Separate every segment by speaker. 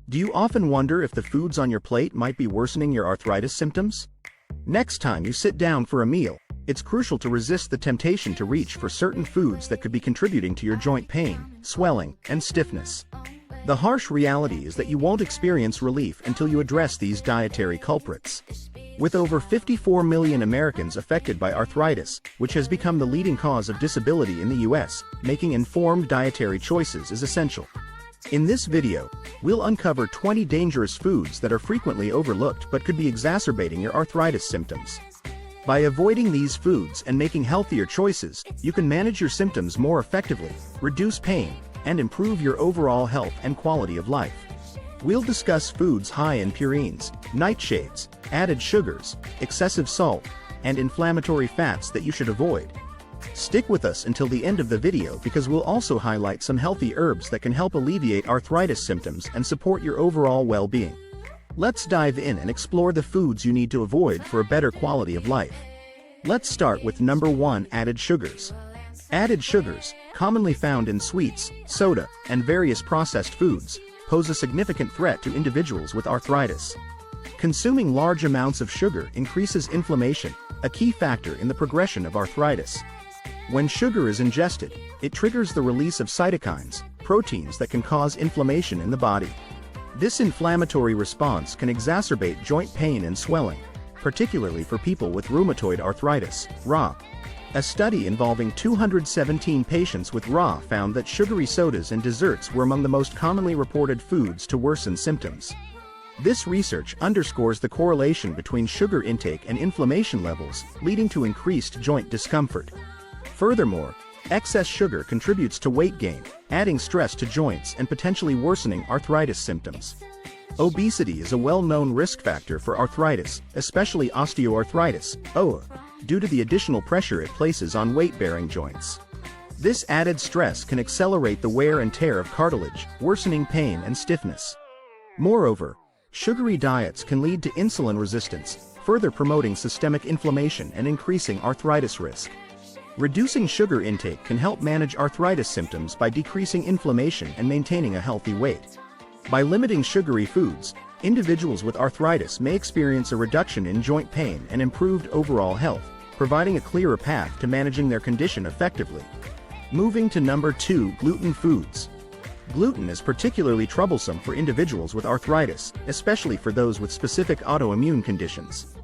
Speaker 1: Do you often wonder if the foods on your plate might be worsening your arthritis symptoms? Next time you sit down for a meal, it's crucial to resist the temptation to reach for certain foods that could be contributing to your joint pain, swelling, and stiffness. The harsh reality is that you won't experience relief until you address these dietary culprits. With over 54 million Americans affected by arthritis, which has become the leading cause of disability in the US, making informed dietary choices is essential. In this video, we'll uncover 20 dangerous foods that are frequently overlooked but could be exacerbating your arthritis symptoms. By avoiding these foods and making healthier choices, you can manage your symptoms more effectively, reduce pain, and improve your overall health and quality of life. We'll discuss foods high in purines, nightshades, added sugars, excessive salt, and inflammatory fats that you should avoid. Stick with us until the end of the video because we'll also highlight some healthy herbs that can help alleviate arthritis symptoms and support your overall well-being. Let's dive in and explore the foods you need to avoid for a better quality of life. Let's start with number 1, added sugars. Added sugars, commonly found in sweets, soda, and various processed foods, pose a significant threat to individuals with arthritis. Consuming large amounts of sugar increases inflammation, a key factor in the progression of arthritis. When sugar is ingested, it triggers the release of cytokines, proteins that can cause inflammation in the body. This inflammatory response can exacerbate joint pain and swelling, particularly for people with rheumatoid arthritis, RA. A study involving 217 patients with RA found that sugary sodas and desserts were among the most commonly reported foods to worsen symptoms. This research underscores the correlation between sugar intake and inflammation levels, leading to increased joint discomfort. Furthermore, excess sugar contributes to weight gain, adding stress to joints and potentially worsening arthritis symptoms. Obesity is a well-known risk factor for arthritis, especially osteoarthritis, OA, due to the additional pressure it places on weight-bearing joints. This added stress can accelerate the wear and tear of cartilage, worsening pain and stiffness. Moreover, sugary diets can lead to insulin resistance, further promoting systemic inflammation and increasing arthritis risk. Reducing sugar intake can help manage arthritis symptoms by decreasing inflammation and maintaining a healthy weight. By limiting sugary foods, individuals with arthritis may experience a reduction in joint pain and improved overall health, providing a clearer path to managing their condition effectively. Moving to number 2, gluten foods. Gluten is particularly troublesome for individuals with arthritis, especially for those with specific autoimmune conditions.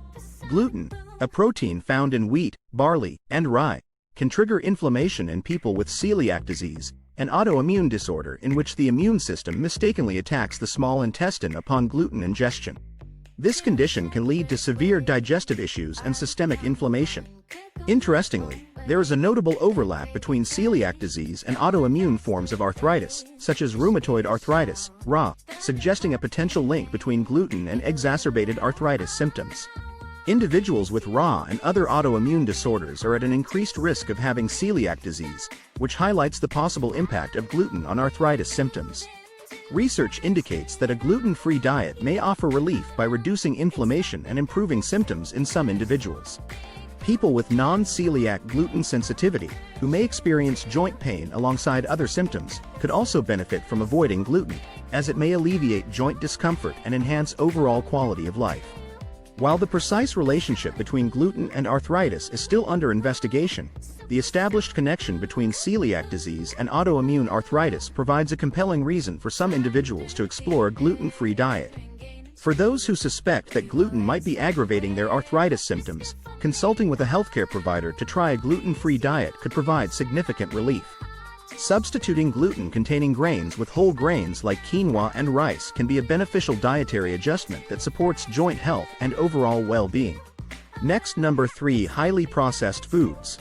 Speaker 1: Gluten, a protein found in wheat, barley, and rye, can trigger inflammation in people with celiac disease, an autoimmune disorder in which the immune system mistakenly attacks the small intestine upon gluten ingestion. This condition can lead to severe digestive issues and systemic inflammation. Interestingly, there is a notable overlap between celiac disease and autoimmune forms of arthritis, such as rheumatoid arthritis, RA, suggesting a potential link between gluten and exacerbated arthritis symptoms. Individuals with RA and other autoimmune disorders are at an increased risk of having celiac disease, which highlights the possible impact of gluten on arthritis symptoms. Research indicates that a gluten-free diet may offer relief by reducing inflammation and improving symptoms in some individuals. People with non-celiac gluten sensitivity, who may experience joint pain alongside other symptoms, could also benefit from avoiding gluten, as it may alleviate joint discomfort and enhance overall quality of life. While the precise relationship between gluten and arthritis is still under investigation, the established connection between celiac disease and autoimmune arthritis provides a compelling reason for some individuals to explore a gluten-free diet. For those who suspect that gluten might be aggravating their arthritis symptoms, consulting with a healthcare provider to try a gluten-free diet could provide significant relief. Substituting gluten-containing grains with whole grains like quinoa and rice can be a beneficial dietary adjustment that supports joint health and overall well-being. Next, number 3, highly processed foods.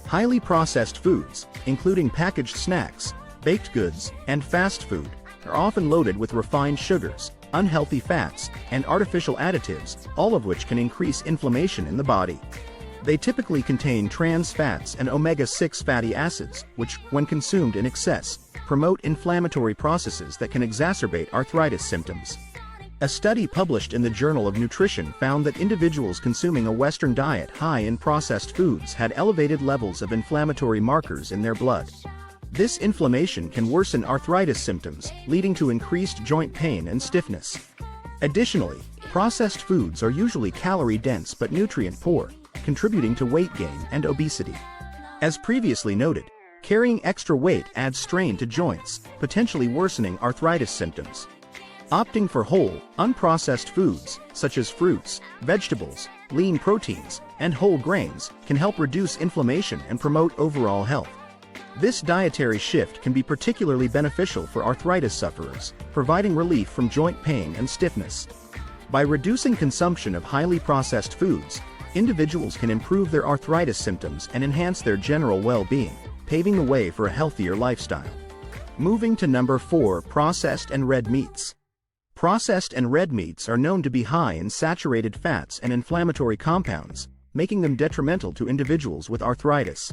Speaker 1: Highly processed foods, including packaged snacks, baked goods, and fast food, are often loaded with refined sugars, unhealthy fats, and artificial additives, all of which can increase inflammation in the body. They typically contain trans fats and omega-6 fatty acids, which, when consumed in excess, promote inflammatory processes that can exacerbate arthritis symptoms. A study published in the Journal of Nutrition found that individuals consuming a Western diet high in processed foods had elevated levels of inflammatory markers in their blood. This inflammation can worsen arthritis symptoms, leading to increased joint pain and stiffness. Additionally, processed foods are usually calorie-dense but nutrient-poor, contributing to weight gain and obesity. As previously noted, carrying extra weight adds strain to joints, potentially worsening arthritis symptoms. Opting for whole, unprocessed foods, such as fruits, vegetables, lean proteins, and whole grains, can help reduce inflammation and promote overall health. This dietary shift can be particularly beneficial for arthritis sufferers, providing relief from joint pain and stiffness. By reducing consumption of highly processed foods, individuals can improve their arthritis symptoms and enhance their general well-being, paving the way for a healthier lifestyle. Moving to number 4, processed and red meats. Processed and red meats are known to be high in saturated fats and inflammatory compounds, making them detrimental to individuals with arthritis.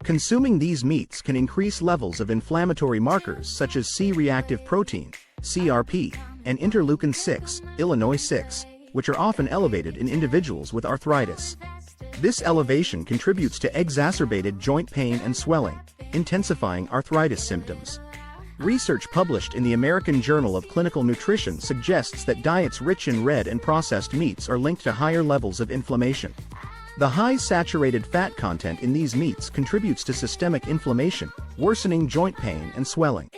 Speaker 1: Consuming these meats can increase levels of inflammatory markers such as C-reactive protein, CRP, and interleukin-6, Illinois-6, which are often elevated in individuals with arthritis. This elevation contributes to exacerbated joint pain and swelling, intensifying arthritis symptoms. Research published in the American Journal of Clinical Nutrition suggests that diets rich in red and processed meats are linked to higher levels of inflammation. The high saturated fat content in these meats contributes to systemic inflammation, worsening joint pain and swelling.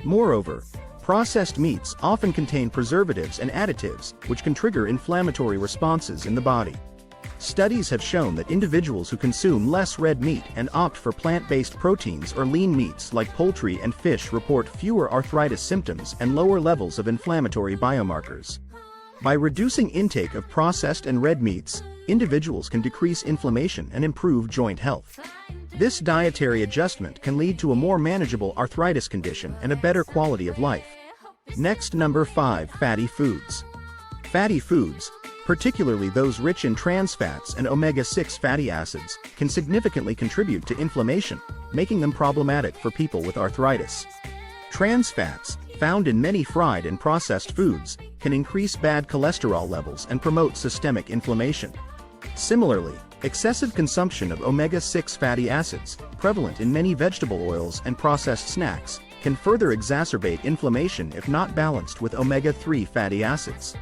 Speaker 1: Moreover, processed meats often contain preservatives and additives, which can trigger inflammatory responses in the body. Studies have shown that individuals who consume less red meat and opt for plant-based proteins or lean meats like poultry and fish report fewer arthritis symptoms and lower levels of inflammatory biomarkers. By reducing intake of processed and red meats, individuals can decrease inflammation and improve joint health. This dietary adjustment can lead to a more manageable arthritis condition and a better quality of life. Next, number 5, fatty foods. Fatty foods, particularly those rich in trans fats and omega-6 fatty acids, can significantly contribute to inflammation, making them problematic for people with arthritis. Trans fats, found in many fried and processed foods, can increase bad cholesterol levels and promote systemic inflammation. Similarly, excessive consumption of omega-6 fatty acids, prevalent in many vegetable oils and processed snacks, can further exacerbate inflammation if not balanced with omega-3 fatty acids.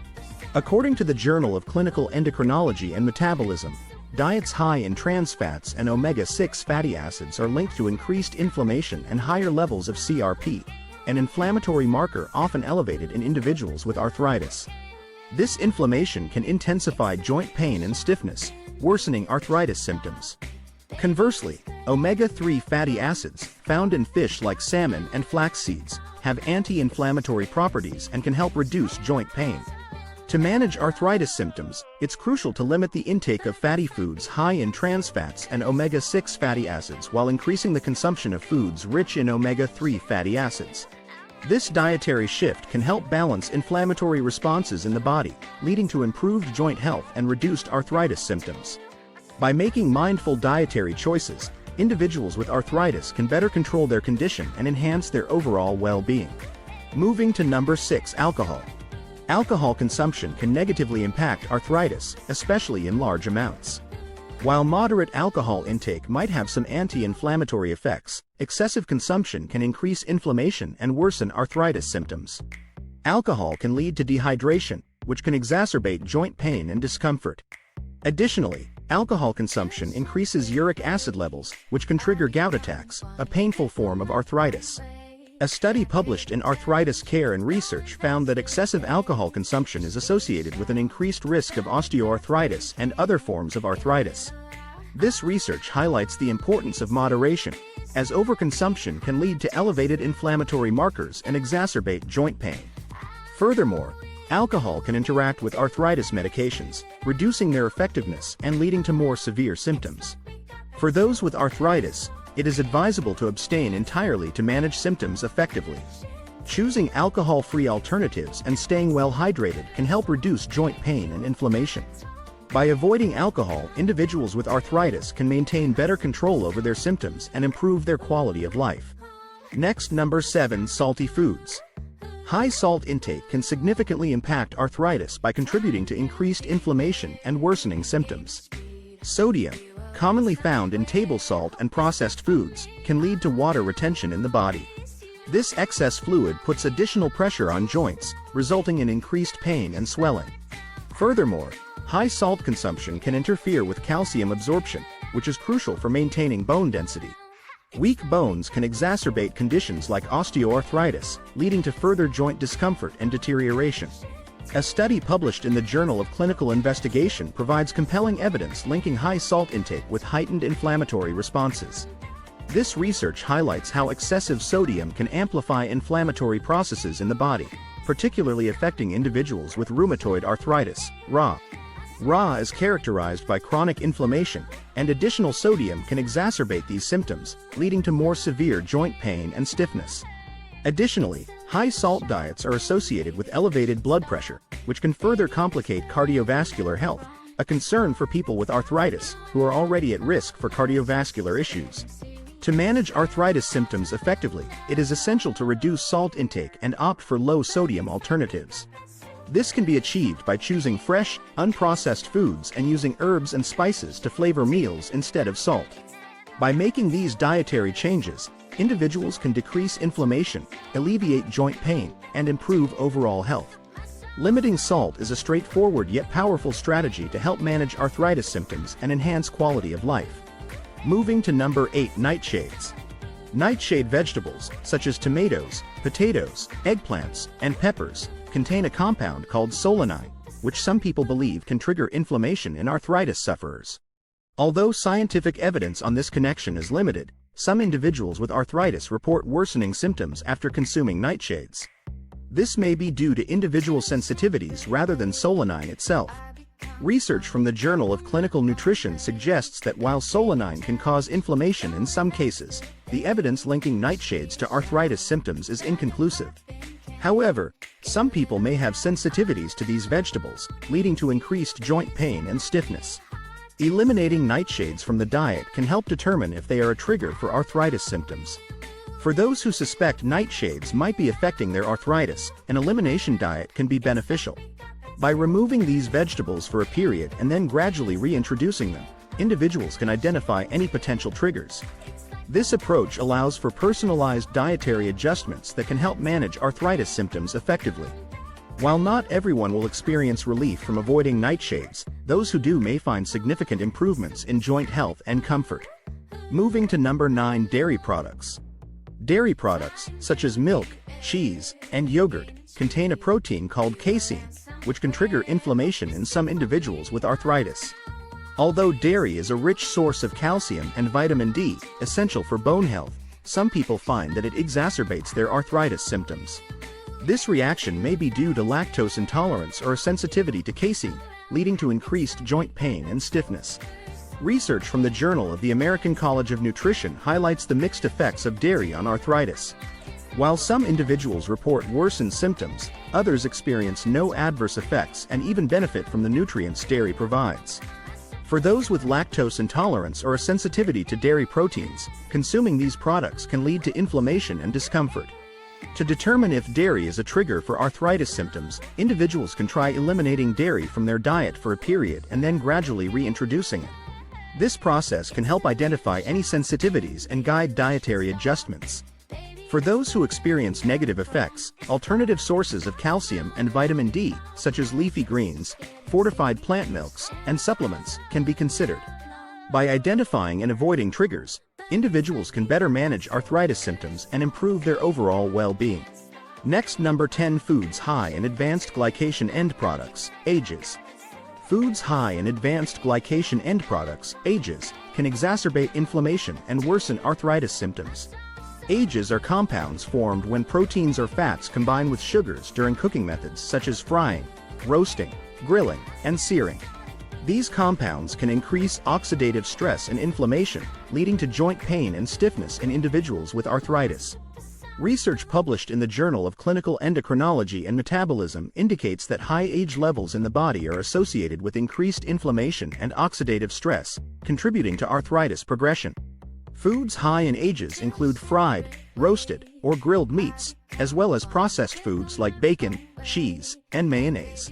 Speaker 1: According to the Journal of Clinical Endocrinology and Metabolism, diets high in trans fats and omega-6 fatty acids are linked to increased inflammation and higher levels of CRP, an inflammatory marker often elevated in individuals with arthritis. This inflammation can intensify joint pain and stiffness, worsening arthritis symptoms. Conversely, omega-3 fatty acids, found in fish like salmon and flax seeds, have anti-inflammatory properties and can help reduce joint pain. To manage arthritis symptoms, it's crucial to limit the intake of fatty foods high in trans fats and omega-6 fatty acids while increasing the consumption of foods rich in omega-3 fatty acids. This dietary shift can help balance inflammatory responses in the body, leading to improved joint health and reduced arthritis symptoms. By making mindful dietary choices, individuals with arthritis can better control their condition and enhance their overall well-being. Moving to number 6, alcohol. Alcohol consumption can negatively impact arthritis, especially in large amounts. While moderate alcohol intake might have some anti-inflammatory effects, excessive consumption can increase inflammation and worsen arthritis symptoms. Alcohol can lead to dehydration, which can exacerbate joint pain and discomfort. Additionally, alcohol consumption increases uric acid levels, which can trigger gout attacks, a painful form of arthritis. A study published in Arthritis Care and Research found that excessive alcohol consumption is associated with an increased risk of osteoarthritis and other forms of arthritis. This research highlights the importance of moderation, as overconsumption can lead to elevated inflammatory markers and exacerbate joint pain. Furthermore, alcohol can interact with arthritis medications, reducing their effectiveness and leading to more severe symptoms. For those with arthritis, it is advisable to abstain entirely to manage symptoms effectively. Choosing alcohol-free alternatives and staying well hydrated can help reduce joint pain and inflammation. By avoiding alcohol, individuals with arthritis can maintain better control over their symptoms and improve their quality of life. Next, number 7, salty foods. High salt intake can significantly impact arthritis by contributing to increased inflammation and worsening symptoms. Sodium, commonly found in table salt and processed foods, can lead to water retention in the body. This excess fluid puts additional pressure on joints, resulting in increased pain and swelling. Furthermore, high salt consumption can interfere with calcium absorption, which is crucial for maintaining bone density. Weak bones can exacerbate conditions like osteoarthritis, leading to further joint discomfort and deterioration. A study published in the Journal of Clinical Investigation provides compelling evidence linking high salt intake with heightened inflammatory responses. This research highlights how excessive sodium can amplify inflammatory processes in the body, particularly affecting individuals with rheumatoid arthritis, RA. RA is characterized by chronic inflammation, and additional sodium can exacerbate these symptoms, leading to more severe joint pain and stiffness. Additionally, high salt diets are associated with elevated blood pressure, which can further complicate cardiovascular health, a concern for people with arthritis who are already at risk for cardiovascular issues. To manage arthritis symptoms effectively, it is essential to reduce salt intake and opt for low-sodium alternatives. This can be achieved by choosing fresh, unprocessed foods and using herbs and spices to flavor meals instead of salt. By making these dietary changes, individuals can decrease inflammation, alleviate joint pain, and improve overall health. Limiting salt is a straightforward yet powerful strategy to help manage arthritis symptoms and enhance quality of life. Moving to number 8, nightshades. Nightshade vegetables, such as tomatoes, potatoes, eggplants, and peppers, contain a compound called solanine, which some people believe can trigger inflammation in arthritis sufferers. Although scientific evidence on this connection is limited, some individuals with arthritis report worsening symptoms after consuming nightshades. This may be due to individual sensitivities rather than solanine itself. Research from the Journal of Clinical Nutrition suggests that while solanine can cause inflammation in some cases, the evidence linking nightshades to arthritis symptoms is inconclusive. However, some people may have sensitivities to these vegetables, leading to increased joint pain and stiffness. Eliminating nightshades from the diet can help determine if they are a trigger for arthritis symptoms. For those who suspect nightshades might be affecting their arthritis, an elimination diet can be beneficial. By removing these vegetables for a period and then gradually reintroducing them, individuals can identify any potential triggers. This approach allows for personalized dietary adjustments that can help manage arthritis symptoms effectively. While not everyone will experience relief from avoiding nightshades, those who do may find significant improvements in joint health and comfort. Moving to number 9, dairy products. Dairy products, such as milk, cheese, and yogurt, contain a protein called casein, which can trigger inflammation in some individuals with arthritis. Although dairy is a rich source of calcium and vitamin D, essential for bone health, some people find that it exacerbates their arthritis symptoms. This reaction may be due to lactose intolerance or a sensitivity to casein, leading to increased joint pain and stiffness. Research from the Journal of the American College of Nutrition highlights the mixed effects of dairy on arthritis. While some individuals report worsened symptoms, others experience no adverse effects and even benefit from the nutrients dairy provides. For those with lactose intolerance or a sensitivity to dairy proteins, consuming these products can lead to inflammation and discomfort. To determine if dairy is a trigger for arthritis symptoms, individuals can try eliminating dairy from their diet for a period and then gradually reintroducing it. This process can help identify any sensitivities and guide dietary adjustments. For those who experience negative effects, alternative sources of calcium and vitamin D, such as leafy greens, fortified plant milks, and supplements, can be considered. By identifying and avoiding triggers, individuals can better manage arthritis symptoms and improve their overall well-being. Next, number 10, foods high in advanced glycation end products, AGEs. Foods high in advanced glycation end products, AGEs, can exacerbate inflammation and worsen arthritis symptoms. AGEs are compounds formed when proteins or fats combine with sugars during cooking methods such as frying, roasting, grilling, and searing. These compounds can increase oxidative stress and inflammation, leading to joint pain and stiffness in individuals with arthritis. Research published in the Journal of Clinical Endocrinology and Metabolism indicates that high AGE levels in the body are associated with increased inflammation and oxidative stress, contributing to arthritis progression. Foods high in AGEs include fried, roasted, or grilled meats, as well as processed foods like bacon, cheese, and mayonnaise.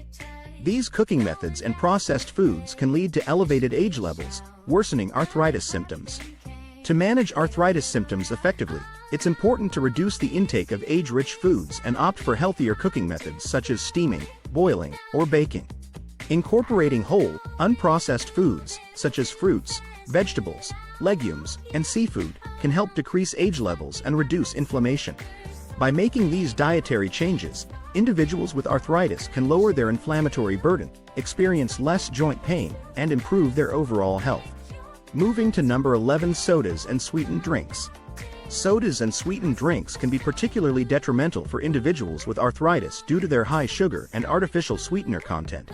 Speaker 1: These cooking methods and processed foods can lead to elevated age levels, worsening arthritis symptoms. To manage arthritis symptoms effectively, it's important to reduce the intake of age-rich foods and opt for healthier cooking methods such as steaming, boiling, or baking. Incorporating whole, unprocessed foods, such as fruits, vegetables, legumes, and seafood, can help decrease age levels and reduce inflammation. By making these dietary changes, individuals with arthritis can lower their inflammatory burden, experience less joint pain, and improve their overall health. Moving to number 11, sodas and sweetened drinks. Sodas and sweetened drinks can be particularly detrimental for individuals with arthritis due to their high sugar and artificial sweetener content.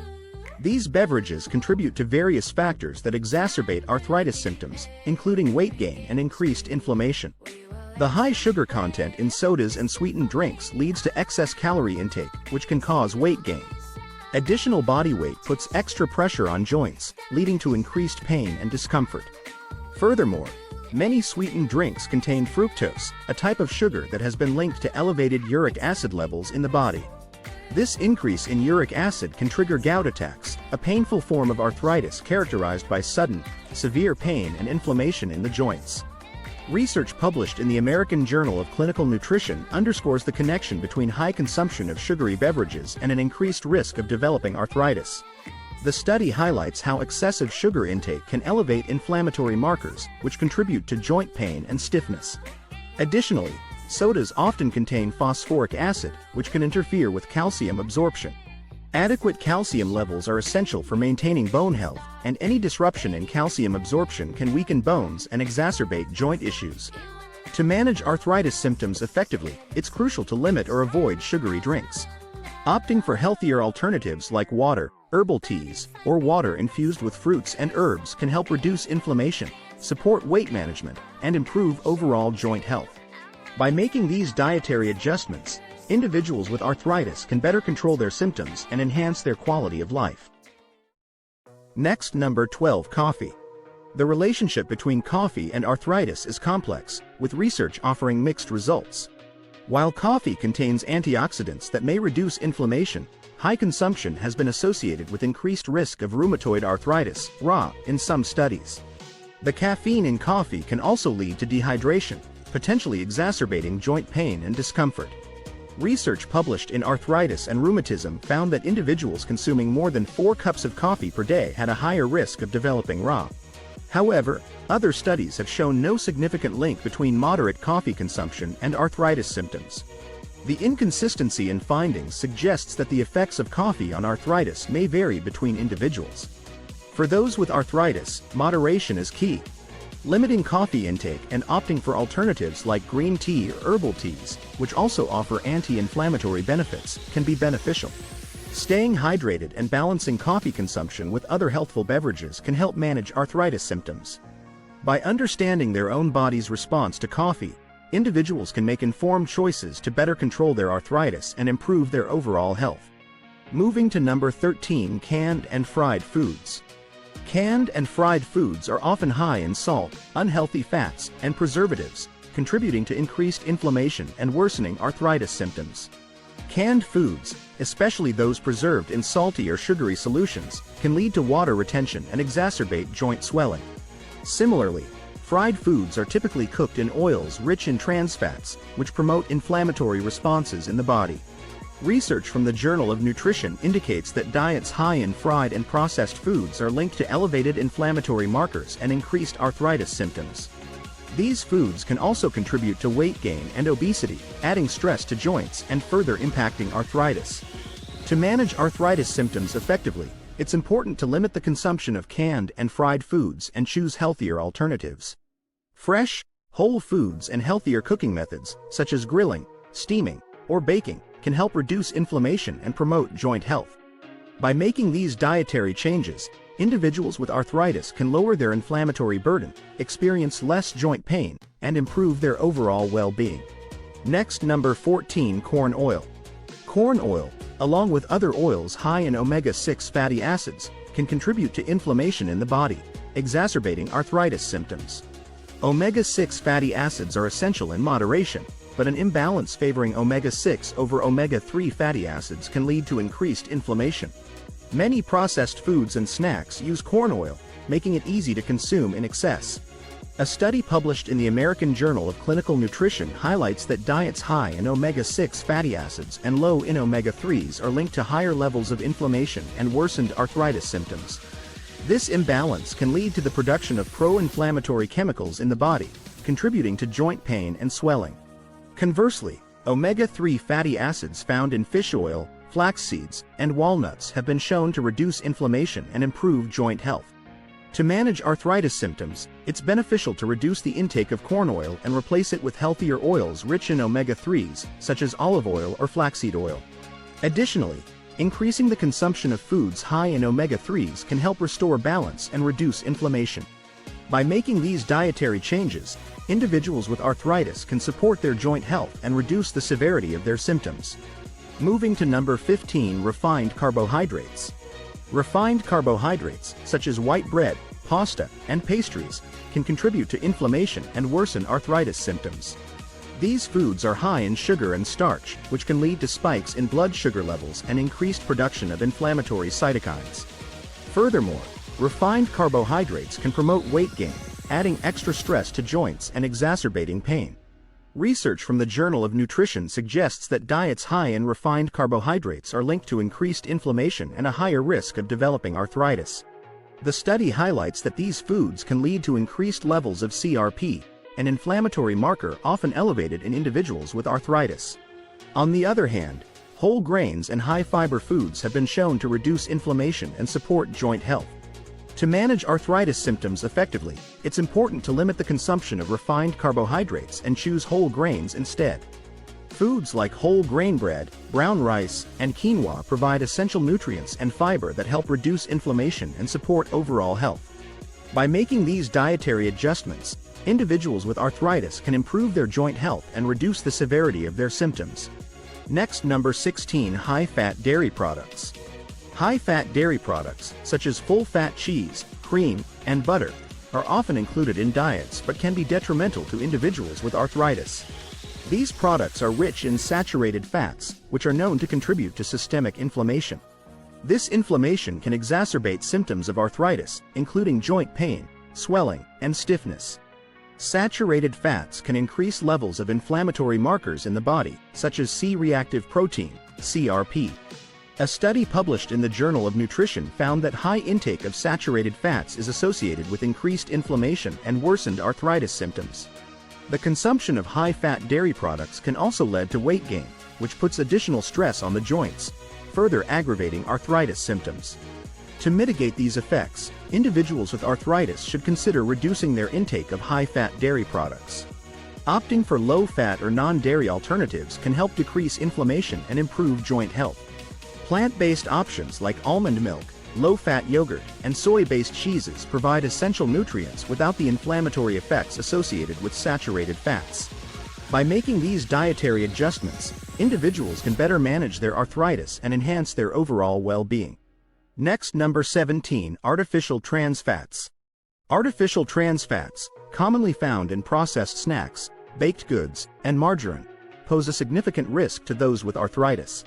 Speaker 1: These beverages contribute to various factors that exacerbate arthritis symptoms, including weight gain and increased inflammation. The high sugar content in sodas and sweetened drinks leads to excess calorie intake, which can cause weight gain. Additional body weight puts extra pressure on joints, leading to increased pain and discomfort. Furthermore, many sweetened drinks contain fructose, a type of sugar that has been linked to elevated uric acid levels in the body. This increase in uric acid can trigger gout attacks, a painful form of arthritis characterized by sudden, severe pain and inflammation in the joints. Research published in the American Journal of Clinical Nutrition underscores the connection between high consumption of sugary beverages and an increased risk of developing arthritis. The study highlights how excessive sugar intake can elevate inflammatory markers, which contribute to joint pain and stiffness. Additionally, sodas often contain phosphoric acid, which can interfere with calcium absorption. Adequate calcium levels are essential for maintaining bone health, and any disruption in calcium absorption can weaken bones and exacerbate joint issues. To manage arthritis symptoms effectively, it's crucial to limit or avoid sugary drinks. Opting for healthier alternatives like water, herbal teas, or water infused with fruits and herbs can help reduce inflammation, support weight management, and improve overall joint health. By making these dietary adjustments, individuals with arthritis can better control their symptoms and enhance their quality of life. Next, number 12, coffee. The relationship between coffee and arthritis is complex, with research offering mixed results. While coffee contains antioxidants that may reduce inflammation, high consumption has been associated with increased risk of rheumatoid arthritis, RA, in some studies. The caffeine in coffee can also lead to dehydration, potentially exacerbating joint pain and discomfort. Research published in Arthritis and Rheumatism found that individuals consuming more than 4 cups of coffee per day had a higher risk of developing RA. However, other studies have shown no significant link between moderate coffee consumption and arthritis symptoms. The inconsistency in findings suggests that the effects of coffee on arthritis may vary between individuals. For those with arthritis, moderation is key. Limiting coffee intake and opting for alternatives like green tea or herbal teas, which also offer anti-inflammatory benefits, can be beneficial. Staying hydrated and balancing coffee consumption with other healthful beverages can help manage arthritis symptoms. By understanding their own body's response to coffee, individuals can make informed choices to better control their arthritis and improve their overall health. Moving to number 13, canned and fried foods. Canned and fried foods are often high in salt, unhealthy fats, and preservatives, contributing to increased inflammation and worsening arthritis symptoms. Canned foods, especially those preserved in salty or sugary solutions, can lead to water retention and exacerbate joint swelling. Similarly, fried foods are typically cooked in oils rich in trans fats, which promote inflammatory responses in the body. Research from the Journal of Nutrition indicates that diets high in fried and processed foods are linked to elevated inflammatory markers and increased arthritis symptoms. These foods can also contribute to weight gain and obesity, adding stress to joints and further impacting arthritis. To manage arthritis symptoms effectively, it's important to limit the consumption of canned and fried foods and choose healthier alternatives. Fresh, whole foods and healthier cooking methods, such as grilling, steaming, or baking, can help reduce inflammation and promote joint health. By making these dietary changes, individuals with arthritis can lower their inflammatory burden, experience less joint pain, and improve their overall well-being. Next, number 14, corn oil. Corn oil, along with other oils high in omega-6 fatty acids, can contribute to inflammation in the body, exacerbating arthritis symptoms. Omega-6 fatty acids are essential in moderation, but an imbalance favoring omega-6 over omega-3 fatty acids can lead to increased inflammation. Many processed foods and snacks use corn oil, making it easy to consume in excess. A study published in the American Journal of Clinical Nutrition highlights that diets high in omega-6 fatty acids and low in omega-3s are linked to higher levels of inflammation and worsened arthritis symptoms. This imbalance can lead to the production of pro-inflammatory chemicals in the body, contributing to joint pain and swelling. Conversely, omega-3 fatty acids found in fish oil, flax seeds, and walnuts have been shown to reduce inflammation and improve joint health. To manage arthritis symptoms, it's beneficial to reduce the intake of corn oil and replace it with healthier oils rich in omega-3s, such as olive oil or flaxseed oil. Additionally, increasing the consumption of foods high in omega-3s can help restore balance and reduce inflammation. By making these dietary changes, individuals with arthritis can support their joint health and reduce the severity of their symptoms. Moving to number 15, refined carbohydrates. Refined carbohydrates, such as white bread, pasta, and pastries, can contribute to inflammation and worsen arthritis symptoms. These foods are high in sugar and starch, which can lead to spikes in blood sugar levels and increased production of inflammatory cytokines. Furthermore, refined carbohydrates can promote weight gain, adding extra stress to joints and exacerbating pain. Research from the Journal of Nutrition suggests that diets high in refined carbohydrates are linked to increased inflammation and a higher risk of developing arthritis. The study highlights that these foods can lead to increased levels of CRP, an inflammatory marker often elevated in individuals with arthritis. On the other hand, whole grains and high-fiber foods have been shown to reduce inflammation and support joint health. To manage arthritis symptoms effectively, it's important to limit the consumption of refined carbohydrates and choose whole grains instead. Foods like whole grain bread, brown rice, and quinoa provide essential nutrients and fiber that help reduce inflammation and support overall health. By making these dietary adjustments, individuals with arthritis can improve their joint health and reduce the severity of their symptoms. Next, number 16, high-fat dairy products. High-fat dairy products, such as full-fat cheese, cream, and butter, are often included in diets but can be detrimental to individuals with arthritis. These products are rich in saturated fats, which are known to contribute to systemic inflammation. This inflammation can exacerbate symptoms of arthritis, including joint pain, swelling, and stiffness. Saturated fats can increase levels of inflammatory markers in the body, such as C-reactive protein, CRP. A study published in the Journal of Nutrition found that high intake of saturated fats is associated with increased inflammation and worsened arthritis symptoms. The consumption of high-fat dairy products can also lead to weight gain, which puts additional stress on the joints, further aggravating arthritis symptoms. To mitigate these effects, individuals with arthritis should consider reducing their intake of high-fat dairy products. Opting for low-fat or non-dairy alternatives can help decrease inflammation and improve joint health. Plant-based options like almond milk, low-fat yogurt, and soy-based cheeses provide essential nutrients without the inflammatory effects associated with saturated fats. By making these dietary adjustments, individuals can better manage their arthritis and enhance their overall well-being. Next, number 17, artificial trans fats. Artificial trans fats, commonly found in processed snacks, baked goods, and margarine, pose a significant risk to those with arthritis.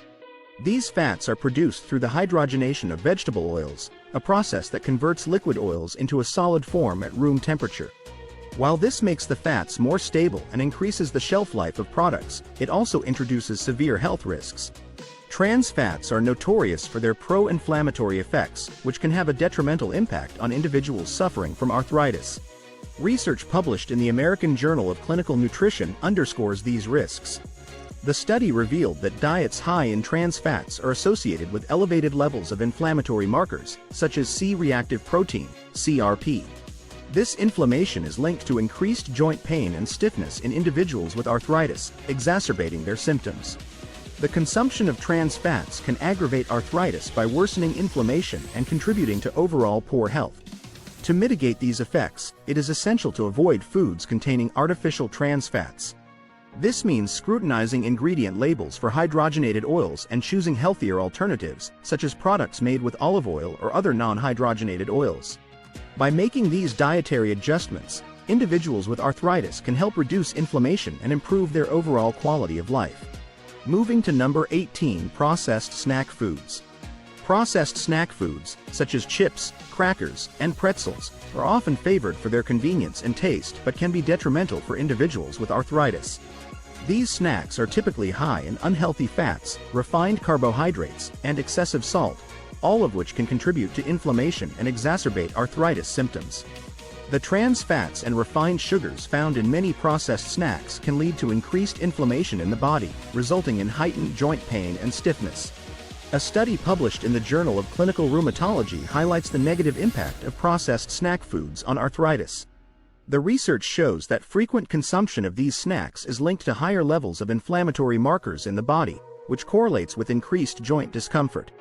Speaker 1: These fats are produced through the hydrogenation of vegetable oils, a process that converts liquid oils into a solid form at room temperature. While this makes the fats more stable and increases the shelf life of products, it also introduces severe health risks. Trans fats are notorious for their pro-inflammatory effects, which can have a detrimental impact on individuals suffering from arthritis. Research published in the American Journal of Clinical Nutrition underscores these risks. The study revealed that diets high in trans fats are associated with elevated levels of inflammatory markers, such as C-reactive protein, CRP. This inflammation is linked to increased joint pain and stiffness in individuals with arthritis, exacerbating their symptoms. The consumption of trans fats can aggravate arthritis by worsening inflammation and contributing to overall poor health. To mitigate these effects, it is essential to avoid foods containing artificial trans fats. This means scrutinizing ingredient labels for hydrogenated oils and choosing healthier alternatives, such as products made with olive oil or other non-hydrogenated oils. By making these dietary adjustments, individuals with arthritis can help reduce inflammation and improve their overall quality of life. Moving to number 18, processed snack foods. Processed snack foods, such as chips, crackers, and pretzels, are often favored for their convenience and taste but can be detrimental for individuals with arthritis. These snacks are typically high in unhealthy fats, refined carbohydrates, and excessive salt, all of which can contribute to inflammation and exacerbate arthritis symptoms. The trans fats and refined sugars found in many processed snacks can lead to increased inflammation in the body, resulting in heightened joint pain and stiffness. A study published in the Journal of Clinical Rheumatology highlights the negative impact of processed snack foods on arthritis. The research shows that frequent consumption of these snacks is linked to higher levels of inflammatory markers in the body, which correlates with increased joint discomfort.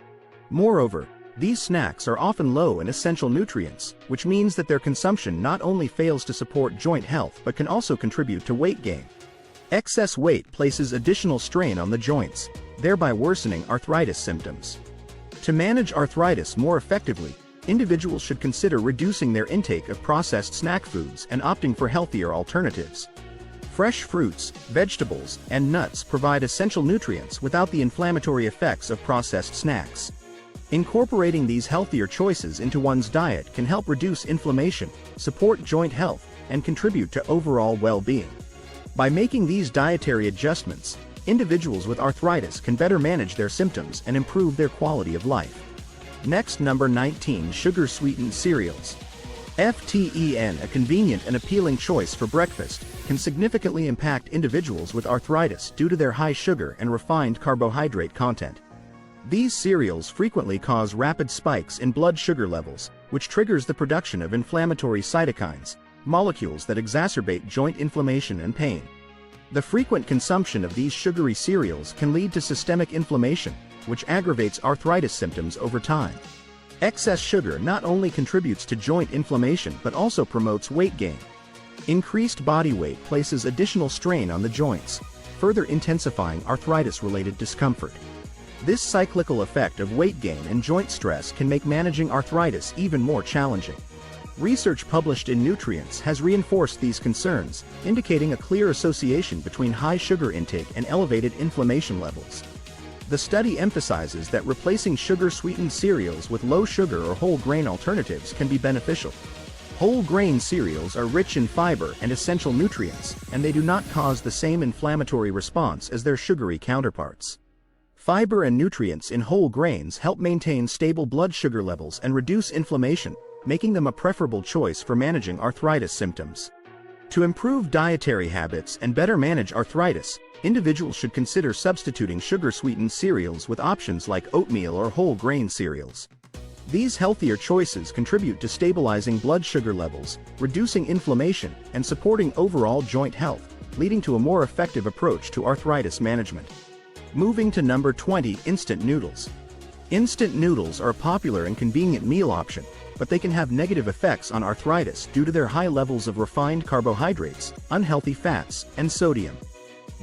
Speaker 1: Moreover, these snacks are often low in essential nutrients, which means that their consumption not only fails to support joint health but can also contribute to weight gain. Excess weight places additional strain on the joints, thereby worsening arthritis symptoms. To manage arthritis more effectively, individuals should consider reducing their intake of processed snack foods and opting for healthier alternatives. Fresh fruits, vegetables, and nuts provide essential nutrients without the inflammatory effects of processed snacks. Incorporating these healthier choices into one's diet can help reduce inflammation, support joint health, and contribute to overall well-being. By making these dietary adjustments, individuals with arthritis can better manage their symptoms and improve their quality of life. Next, number 19, sugar-sweetened cereals. FTEN, a convenient and appealing choice for breakfast, can significantly impact individuals with arthritis due to their high sugar and refined carbohydrate content. These cereals frequently cause rapid spikes in blood sugar levels, which triggers the production of inflammatory cytokines, molecules that exacerbate joint inflammation and pain. The frequent consumption of these sugary cereals can lead to systemic inflammation, which aggravates arthritis symptoms over time. Excess sugar not only contributes to joint inflammation but also promotes weight gain. Increased body weight places additional strain on the joints, further intensifying arthritis-related discomfort. This cyclical effect of weight gain and joint stress can make managing arthritis even more challenging. Research published in Nutrients has reinforced these concerns, indicating a clear association between high sugar intake and elevated inflammation levels. The study emphasizes that replacing sugar-sweetened cereals with low-sugar or whole-grain alternatives can be beneficial. Whole-grain cereals are rich in fiber and essential nutrients, and they do not cause the same inflammatory response as their sugary counterparts. Fiber and nutrients in whole grains help maintain stable blood sugar levels and reduce inflammation, making them a preferable choice for managing arthritis symptoms. To improve dietary habits and better manage arthritis, individuals should consider substituting sugar-sweetened cereals with options like oatmeal or whole-grain cereals. These healthier choices contribute to stabilizing blood sugar levels, reducing inflammation, and supporting overall joint health, leading to a more effective approach to arthritis management. Moving to number 20, instant noodles. Instant noodles are a popular and convenient meal option, but they can have negative effects on arthritis due to their high levels of refined carbohydrates, unhealthy fats, and sodium.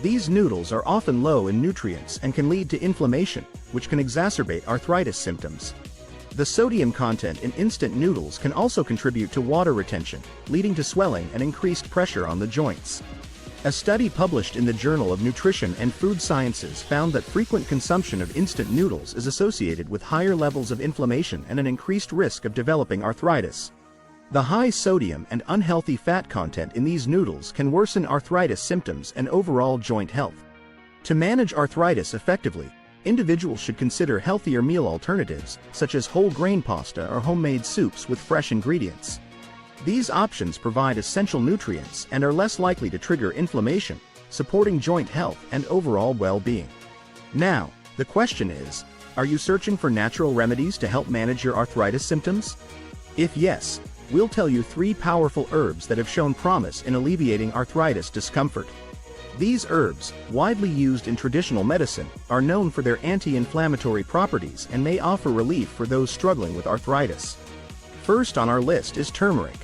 Speaker 1: These noodles are often low in nutrients and can lead to inflammation, which can exacerbate arthritis symptoms. The sodium content in instant noodles can also contribute to water retention, leading to swelling and increased pressure on the joints. A study published in the Journal of Nutrition and Food Sciences found that frequent consumption of instant noodles is associated with higher levels of inflammation and an increased risk of developing arthritis. The high sodium and unhealthy fat content in these noodles can worsen arthritis symptoms and overall joint health. To manage arthritis effectively, individuals should consider healthier meal alternatives, such as whole grain pasta or homemade soups with fresh ingredients. These options provide essential nutrients and are less likely to trigger inflammation, supporting joint health and overall well-being. Now, the question is, are you searching for natural remedies to help manage your arthritis symptoms? If yes, we'll tell you 3 powerful herbs that have shown promise in alleviating arthritis discomfort. These herbs, widely used in traditional medicine, are known for their anti-inflammatory properties and may offer relief for those struggling with arthritis. First on our list is turmeric.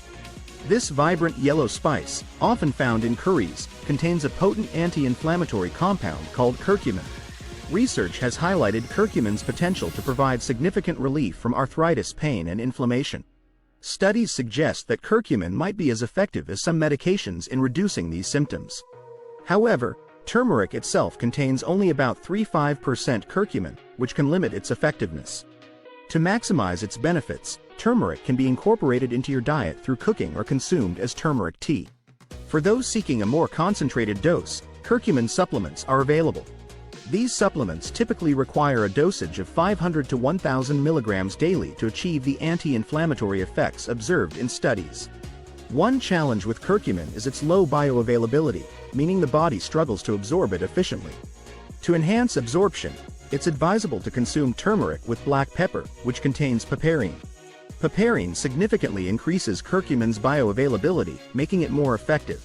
Speaker 1: This vibrant yellow spice, often found in curries, contains a potent anti-inflammatory compound called curcumin. Research has highlighted curcumin's potential to provide significant relief from arthritis pain and inflammation. Studies suggest that curcumin might be as effective as some medications in reducing these symptoms. However, turmeric itself contains only about 3–5% curcumin, which can limit its effectiveness. To maximize its benefits, turmeric can be incorporated into your diet through cooking or consumed as turmeric tea. For those seeking a more concentrated dose, curcumin supplements are available. These supplements typically require a dosage of 500 to 1,000 milligrams daily to achieve the anti-inflammatory effects observed in studies. One challenge with curcumin is its low bioavailability, meaning the body struggles to absorb it efficiently. To enhance absorption, it's advisable to consume turmeric with black pepper, which contains piperine. Piperine significantly increases curcumin's bioavailability, making it more effective.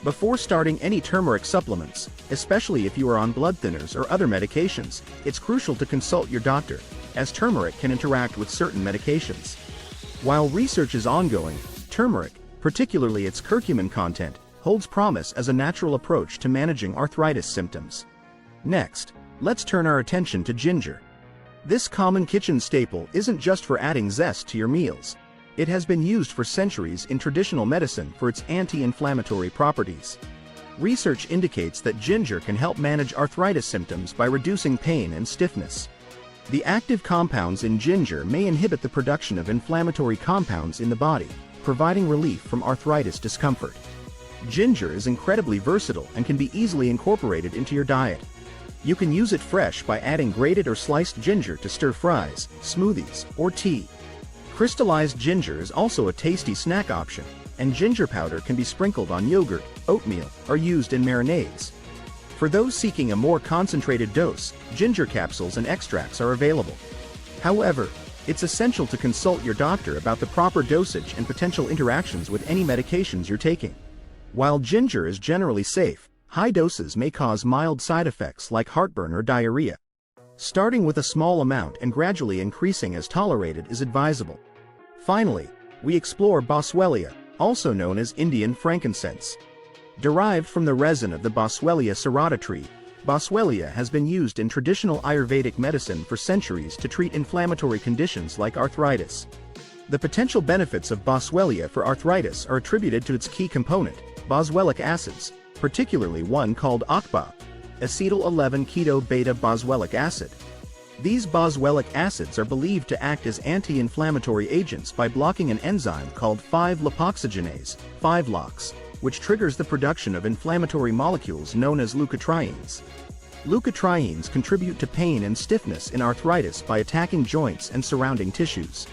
Speaker 1: Before starting any turmeric supplements, especially if you are on blood thinners or other medications, it's crucial to consult your doctor, as turmeric can interact with certain medications. While research is ongoing, turmeric, particularly its curcumin content, holds promise as a natural approach to managing arthritis symptoms. Next, let's turn our attention to ginger. This common kitchen staple isn't just for adding zest to your meals. It has been used for centuries in traditional medicine for its anti-inflammatory properties. Research indicates that ginger can help manage arthritis symptoms by reducing pain and stiffness. The active compounds in ginger may inhibit the production of inflammatory compounds in the body, providing relief from arthritis discomfort. Ginger is incredibly versatile and can be easily incorporated into your diet. You can use it fresh by adding grated or sliced ginger to stir-fries, smoothies, or tea. Crystallized ginger is also a tasty snack option, and ginger powder can be sprinkled on yogurt, oatmeal, or used in marinades. For those seeking a more concentrated dose, ginger capsules and extracts are available. However, it's essential to consult your doctor about the proper dosage and potential interactions with any medications you're taking. While ginger is generally safe, high doses may cause mild side effects like heartburn or diarrhea. Starting with a small amount and gradually increasing as tolerated is advisable. Finally, we explore boswellia, also known as Indian frankincense. Derived from the resin of the Boswellia serrata tree, boswellia has been used in traditional Ayurvedic medicine for centuries to treat inflammatory conditions like arthritis. The potential benefits of boswellia for arthritis are attributed to its key component, boswellic acids, particularly one called ACBA, acetyl-11-keto-beta-boswellic acid. These boswellic acids are believed to act as anti-inflammatory agents by blocking an enzyme called 5-lipoxygenase, 5-LOX, which triggers the production of inflammatory molecules known as leukotrienes. Leukotrienes contribute to pain and stiffness in arthritis by attacking joints and surrounding tissues.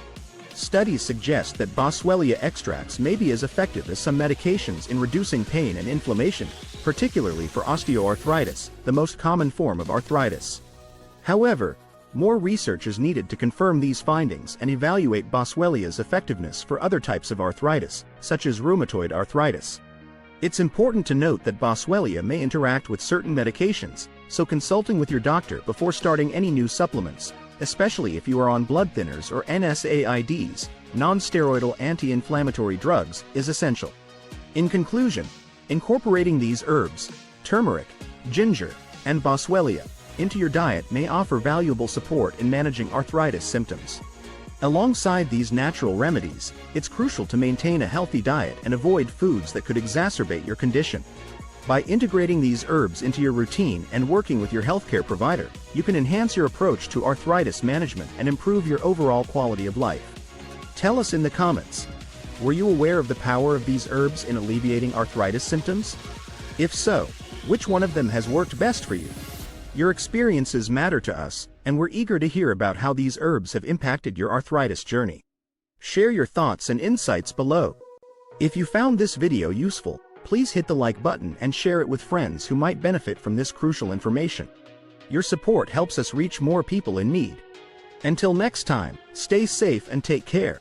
Speaker 1: Studies suggest that boswellia extracts may be as effective as some medications in reducing pain and inflammation, particularly for osteoarthritis, the most common form of arthritis. However, more research is needed to confirm these findings and evaluate boswellia's effectiveness for other types of arthritis, such as rheumatoid arthritis. It's important to note that boswellia may interact with certain medications, so consulting with your doctor before starting any new supplements, especially if you are on blood thinners or NSAIDs, non-steroidal anti-inflammatory drugs, is essential. In conclusion, incorporating these herbs, turmeric, ginger, and boswellia, into your diet may offer valuable support in managing arthritis symptoms. Alongside these natural remedies, it's crucial to maintain a healthy diet and avoid foods that could exacerbate your condition. By integrating these herbs into your routine and working with your healthcare provider, you can enhance your approach to arthritis management and improve your overall quality of life. Tell us in the comments, were you aware of the power of these herbs in alleviating arthritis symptoms? If so, which one of them has worked best for you? Your experiences matter to us, and we're eager to hear about how these herbs have impacted your arthritis journey. Share your thoughts and insights below. If you found this video useful, please hit the like button and share it with friends who might benefit from this crucial information. Your support helps us reach more people in need. Until next time, stay safe and take care.